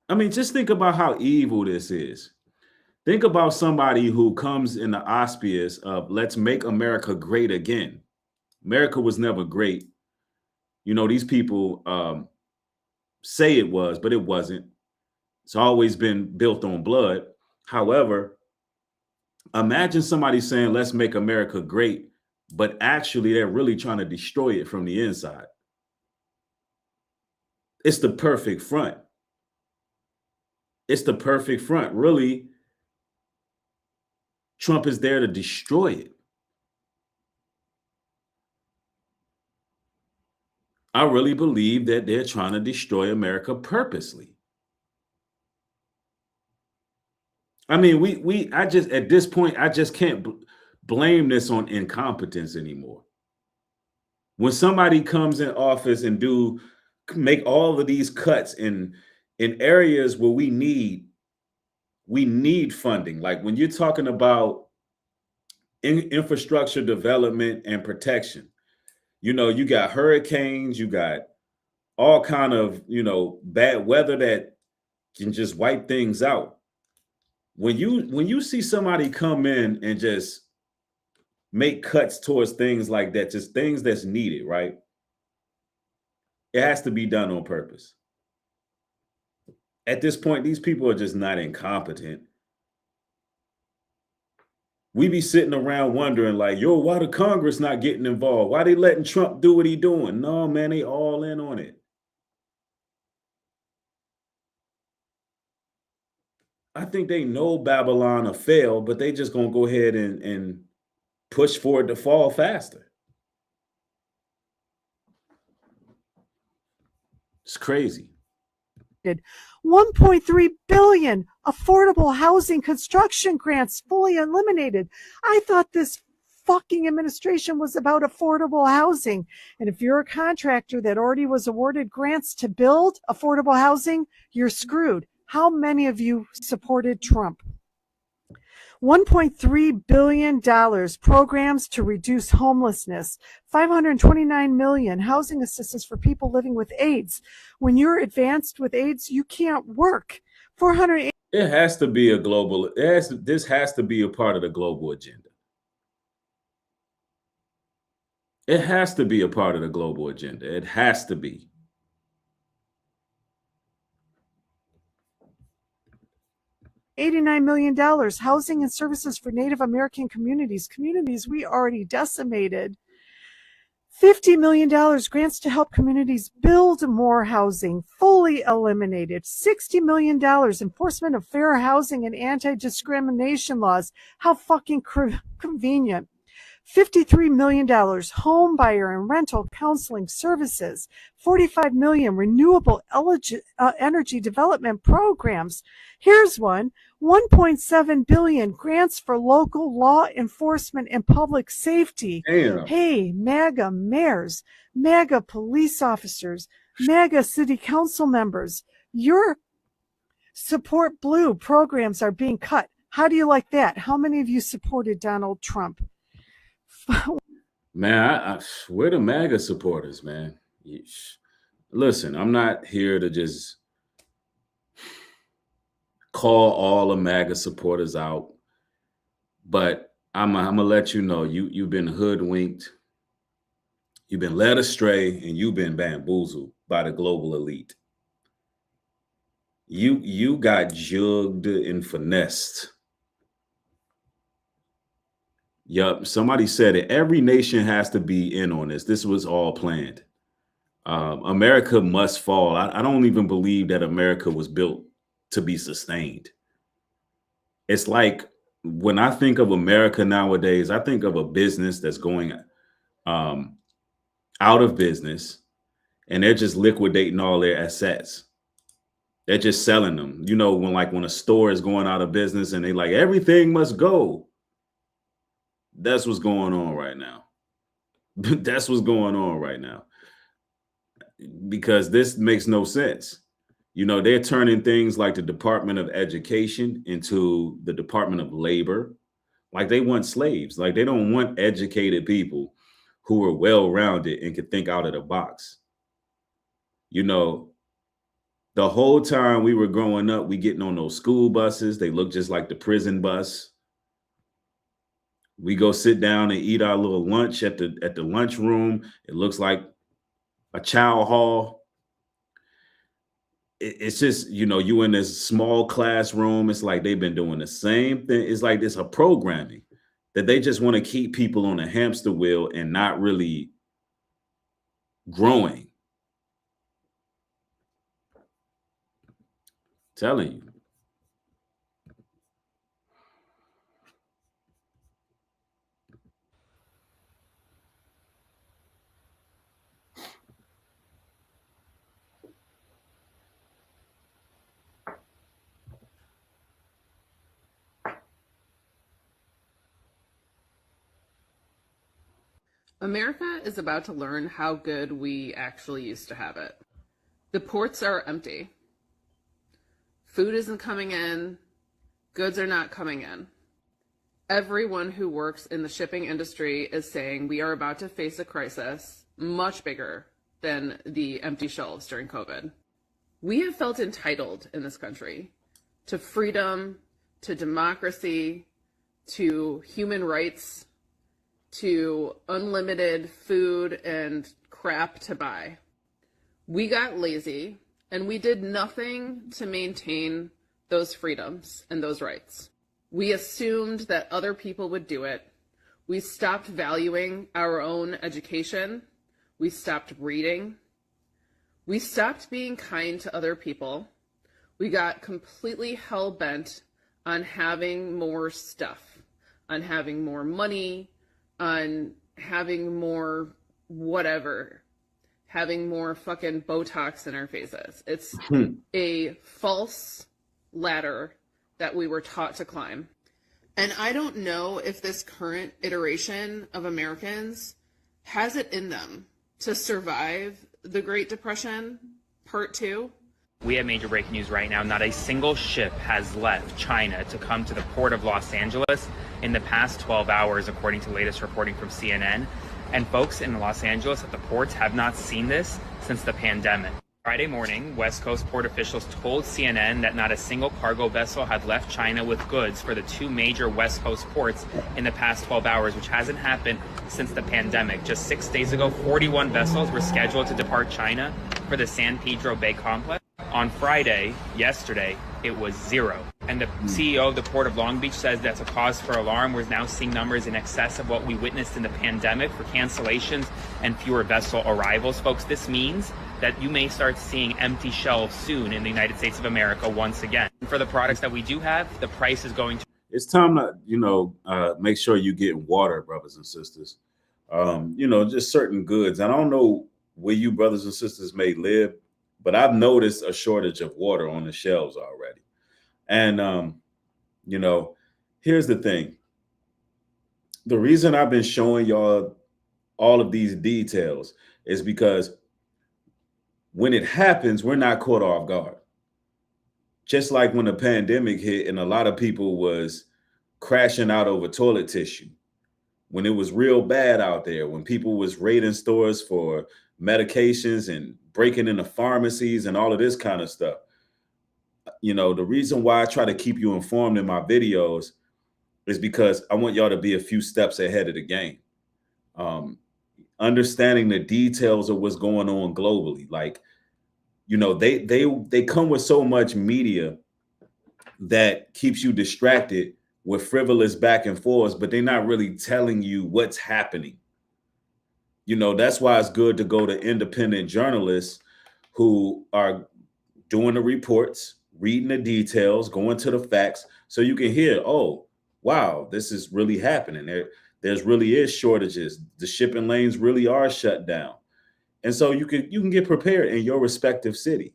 I mean, just think about how evil this is. Think about somebody who comes in the auspice of let's make America great again. America was never great. You know, these people say it was, but it wasn't. It's always been built on blood. However, imagine somebody saying, let's make America great but actually they're really trying to destroy it from the inside. It's the perfect front. It's the perfect front. Really, Trump is there to destroy it. I really believe that they're trying to destroy America purposely. I mean, I just, at this point, I just can't blame this on incompetence anymore. When somebody comes in office and make all of these cuts in areas where we need funding, like when you're talking about infrastructure development and protection, you got hurricanes, you got all kind of, bad weather that can just wipe things out. When you see somebody come in and just make cuts towards things like that, just things that's needed, right? It has to be done on purpose. At this point, these people are just not incompetent. We be sitting around wondering like, yo, why the Congress not getting involved? Why they letting Trump do what he doing? No, man, they all in on it. I think they know Babylon will fail, but they just gonna go ahead and push for it to fall faster. It's crazy. 1.3 billion affordable housing construction grants fully eliminated. I thought this fucking administration was about affordable housing. And if you're a contractor that already was awarded grants to build affordable housing, you're screwed. How many of you supported Trump? $1.3 billion programs to reduce homelessness, $529 million housing assistance for people living with AIDS. When you're advanced with AIDS, you can't work. $480. It has to be a global. This has to be a part of the global agenda. It has to be a part of the global agenda. It has to be. $89 million housing and services for Native American communities we already decimated. $50 million grants to help communities build more housing, fully eliminated. $60 million enforcement of fair housing and anti-discrimination laws. How fucking convenient. $53 million home buyer and rental counseling services, $45 million renewable energy development programs. Here's one, $1.7 billion grants for local law enforcement and public safety. Damn. Hey, MAGA mayors, MAGA police officers, MAGA city council members, your support blue programs are being cut. How do you like that? How many of you supported Donald Trump? Man, we're the MAGA supporters, man. Listen, I'm not here to just call all the MAGA supporters out, but I'm gonna let you know you've been hoodwinked, you've been led astray, and you've been bamboozled by the global elite. You got jugged and finessed. Yup, somebody said it. Every nation has to be in on this. This was all planned. America must fall. I don't even believe that America was built to be sustained. It's like when I think of America nowadays, I think of a business that's going out of business, and they're just liquidating all their assets. They're just selling them. When a store is going out of business and they like everything must go. That's what's going on right now. That's what's going on right now. Because this makes no sense. They're turning things like the Department of Education into the Department of Labor. Like they want slaves. Like they don't want educated people who are well-rounded and can think out of the box. The whole time we were growing up, we getting on those school buses. They look just like the prison bus. We go sit down and eat our little lunch at the lunchroom. It looks like a chow hall. It's just, you in this small classroom. It's like they've been doing the same thing. It's like it's a programming. that they just want to keep people on a hamster wheel and not really growing. Telling you. America is about to learn how good we actually used to have it. The ports are empty. Food isn't coming in. Goods are not coming in. Everyone who works in the shipping industry is saying we are about to face a crisis much bigger than the empty shelves during COVID. We have felt entitled in this country to freedom, to democracy, to human rights, to unlimited food and crap to buy. We got lazy and we did nothing to maintain those freedoms and those rights. We assumed that other people would do it. We stopped valuing our own education. We stopped reading. We stopped being kind to other people. We got completely hell-bent on having more stuff, on having more money, on having more whatever, having more fucking Botox in our faces. It's a false ladder that we were taught to climb. And I don't know if this current iteration of Americans has it in them to survive the Great Depression Part 2. We have major breaking news right now. Not a single ship has left China to come to the port of Los Angeles in the past 12 hours, according to latest reporting from CNN. And folks in Los Angeles at the ports have not seen this since the pandemic. Friday morning, West Coast port officials told CNN that not a single cargo vessel had left China with goods for the two major West Coast ports in the past 12 hours, which hasn't happened since the pandemic. Just 6 days ago, 41 vessels were scheduled to depart China for the San Pedro Bay complex. On Friday, yesterday, it was 0. And the CEO of the Port of Long Beach says that's a cause for alarm. We're now seeing numbers in excess of what we witnessed in the pandemic for cancellations and fewer vessel arrivals. Folks, this means that you may start seeing empty shelves soon in the United States of America once again. For the products that we do have, the price is going to... It's time to, make sure you get water, brothers and sisters. Just certain goods. I don't know where you brothers and sisters may live, but I've noticed a shortage of water on the shelves already. And, here's the thing. The reason I've been showing y'all all of these details is because when it happens, we're not caught off guard. Just like when the pandemic hit and a lot of people was crashing out over toilet tissue, when it was real bad out there, when people was raiding stores for medications and breaking into pharmacies and all of this kind of stuff. The reason why I try to keep you informed in my videos is because I want y'all to be a few steps ahead of the game. Understanding the details of what's going on globally. Like, they come with so much media that keeps you distracted with frivolous back and forths, but they're not really telling you what's happening. That's why it's good to go to independent journalists who are doing the reports, reading the details, going to the facts, so you can hear, oh, wow, this is really happening. There's really is shortages. The shipping lanes really are shut down. And so you can get prepared in your respective city.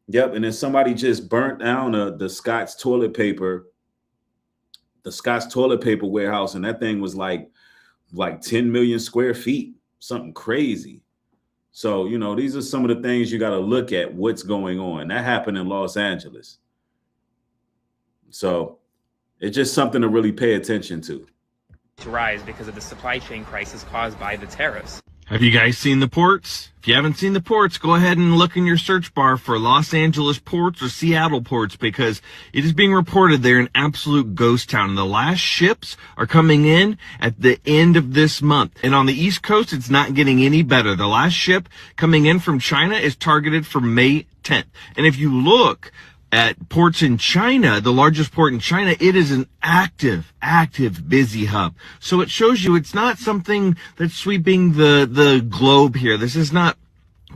Yep. And then somebody just burnt down the Scott's toilet paper warehouse. And that thing was like 10 million square feet, something crazy. So, these are some of the things you got to look at what's going on. That happened in Los Angeles. So it's just something to really pay attention to. Rise because of the supply chain crisis caused by the tariffs. Have you guys seen the ports? If you haven't seen the ports, go ahead and look in your search bar for Los Angeles ports or Seattle ports, because it is being reported they're an absolute ghost town. And the last ships are coming in at the end of this month. And on the East Coast, it's not getting any better. The last ship coming in from China is targeted for May 10th. And if you look at ports in China, the largest port in China, it is an active, busy hub. So it shows you it's not something that's sweeping the globe here. This is not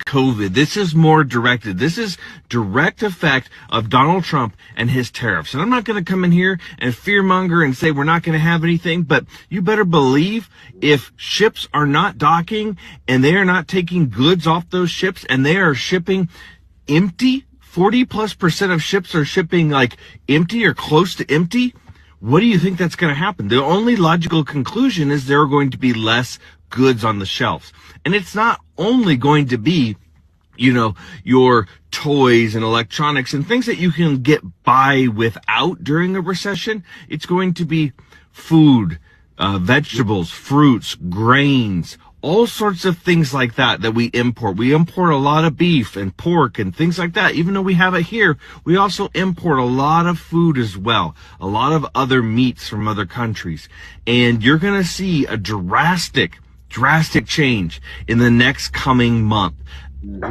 COVID. This is more directed. This is direct effect of Donald Trump and his tariffs. And I'm not going to come in here and fearmonger and say we're not going to have anything, but you better believe if ships are not docking and they are not taking goods off those ships and they are shipping empty, 40+% of ships are shipping like empty or close to empty. What do you think that's going to happen? The only logical conclusion is there are going to be less goods on the shelves. And it's not only going to be, your toys and electronics and things that you can get by without during a recession. It's going to be food, vegetables, fruits, grains, all sorts of things like that we import. We import a lot of beef and pork and things like that. Even though we have it here, we also import a lot of food as well, a lot of other meats from other countries. And you're going to see a drastic change in the next coming month.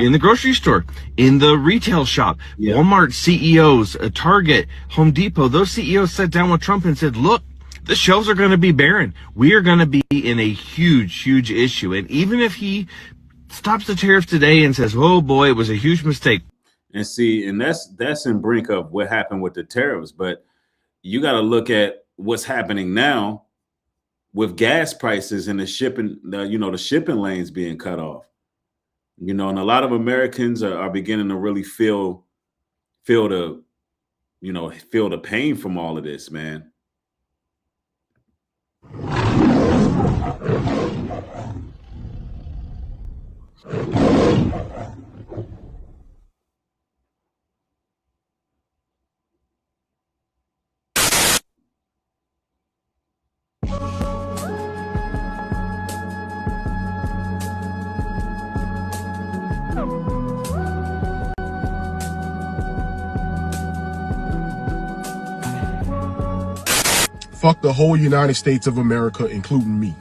In the grocery store, in the retail shop, Walmart CEOs, Target, Home Depot, those CEOs sat down with Trump and said, look, the shelves are going to be barren. We are going to be in a huge issue. And even if he stops the tariffs today and says, oh boy, it was a huge mistake. And see, and that's in brink of what happened with the tariffs. But you got to look at what's happening now with gas prices and the shipping, the shipping lanes being cut off. And a lot of Americans are beginning to really feel the pain from all of this, man. Fuck the whole United States of America, including me.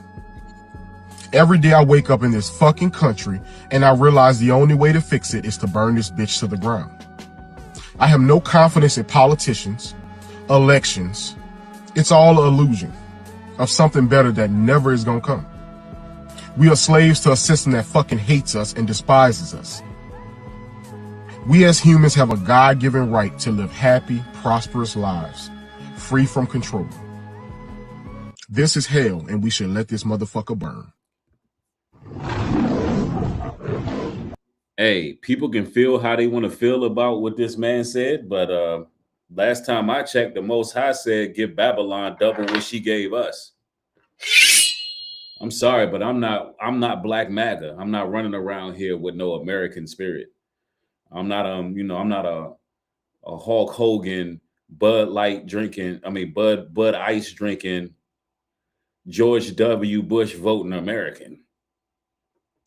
Every day I wake up in this fucking country and I realize the only way to fix it is to burn this bitch to the ground. I have no confidence in politicians, elections. It's all an illusion of something better that never is gonna come. We are slaves to a system that fucking hates us and despises us. We as humans have a God-given right to live happy, prosperous lives, free from control. This is hell, and we should let this motherfucker burn. Hey, people can feel how they want to feel about what this man said, but last time I checked, the Most High said, give Babylon double what she gave us. I'm sorry, but I'm not Black MAGA. I'm not running around here with no American spirit. I'm not I'm not a Hulk Hogan, Bud Light drinking, Bud Ice drinking, George W. Bush voting American.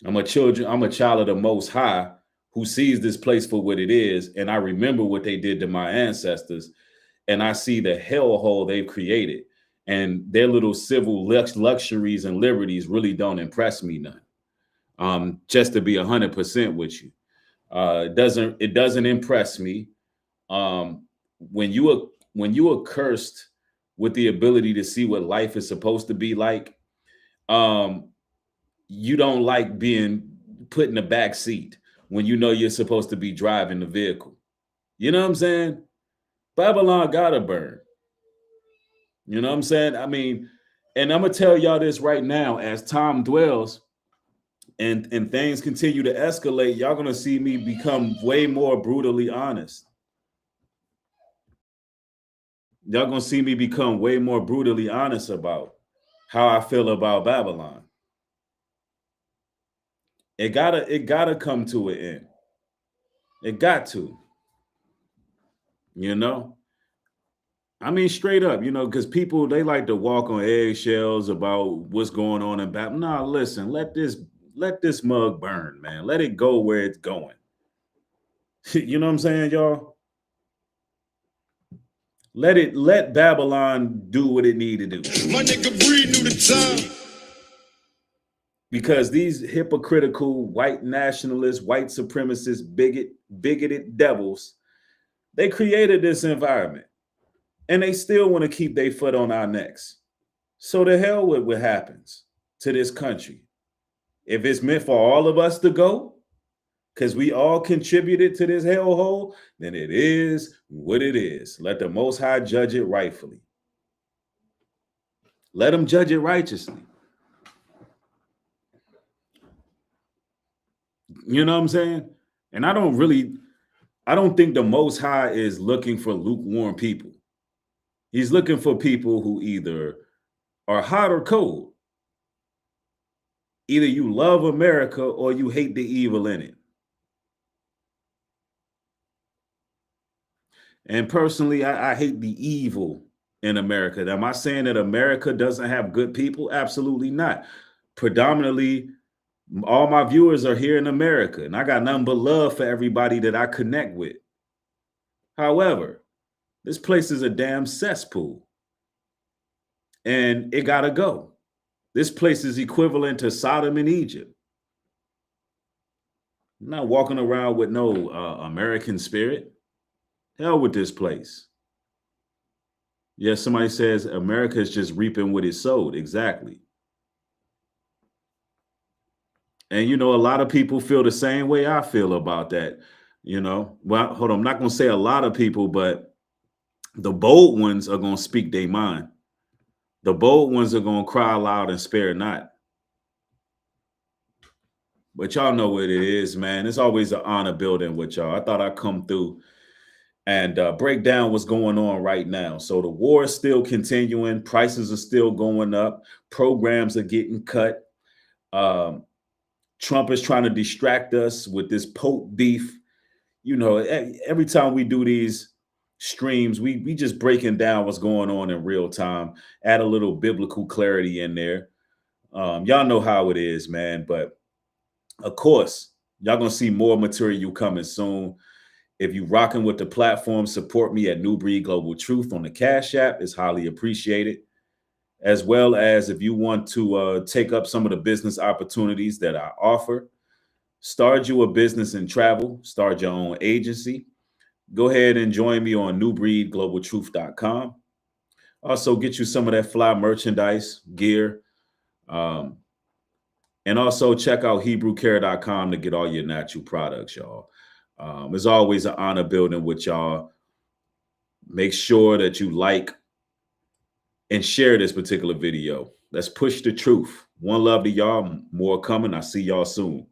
I'm a child of the Most High who sees this place for what it is, and I remember what they did to my ancestors, and I see the hellhole they've created, and their little civil luxuries and liberties really don't impress me none. Just to be 100% with you, it doesn't impress me. When you are cursed with the ability to see what life is supposed to be like, you don't like being put in the back seat when you know you're supposed to be driving the vehicle. You know what I'm saying? Babylon gotta burn. You know what I'm saying? And I'm gonna tell y'all this right now, as time dwells and things continue to escalate, y'all gonna see me become way more brutally honest. Y'all gonna see me become way more brutally honest about how I feel about Babylon. It gotta come to an end. It got to. Straight up, because people, they like to walk on eggshells about what's going on in Babylon. Nah, listen, let this mug burn, man. Let it go where it's going. You know what I'm saying, y'all? Let Babylon do what it need to do. My nigga Breed knew the time. Because these hypocritical white nationalists, white supremacists, bigoted devils They created this environment and they still want to keep their foot on our necks. So the hell with what happens to this country. If it's meant for all of us to go, because we all contributed to this hellhole, then it is what it is. Let the Most High judge it rightfully. Let him judge it righteously. You know what I'm saying? And I don't think the Most High is looking for lukewarm people. He's looking for people who either are hot or cold. Either you love America or you hate the evil in it. And personally, I hate the evil in America. Am I saying that America doesn't have good people? Absolutely not. Predominantly, all my viewers are here in America, and I got nothing but love for everybody that I connect with. However, this place is a damn cesspool, and it gotta go. This place is equivalent to Sodom and Egypt. I'm not walking around with no American spirit. Hell with this place. Yeah, somebody says America is just reaping what it sowed. Exactly. And, you know, a lot of people feel the same way I feel about that. You know, well, hold on. I'm not going to say a lot of people, but the bold ones are going to speak their mind. The bold ones are going to cry loud and spare not. But y'all know what it is, man. It's always an honor building with y'all. I thought I'd come through and break down what's going on right now. So the war is still continuing. Prices are still going up. Programs are getting cut. Trump is trying to distract us with this Pope beef. You know, every time we do these streams, we just breaking down what's going on in real time, add a little biblical clarity in there. Y'all know how it is, man. But of course, y'all gonna see more material coming soon. If you rocking with the platform, support me at New Breed Global Truth on the Cash App. It's highly appreciated. As well as if you want to take up some of the business opportunities that I offer, start you a business in travel, start your own agency. Go ahead and join me on newbreedglobaltruth.com. Also get you some of that fly merchandise, gear. And also check out HebrewCare.com to get all your natural products, y'all. It's always an honor building with y'all. Make sure that you like and share this particular video. Let's push the truth. One love to y'all. More coming. I'll see y'all soon.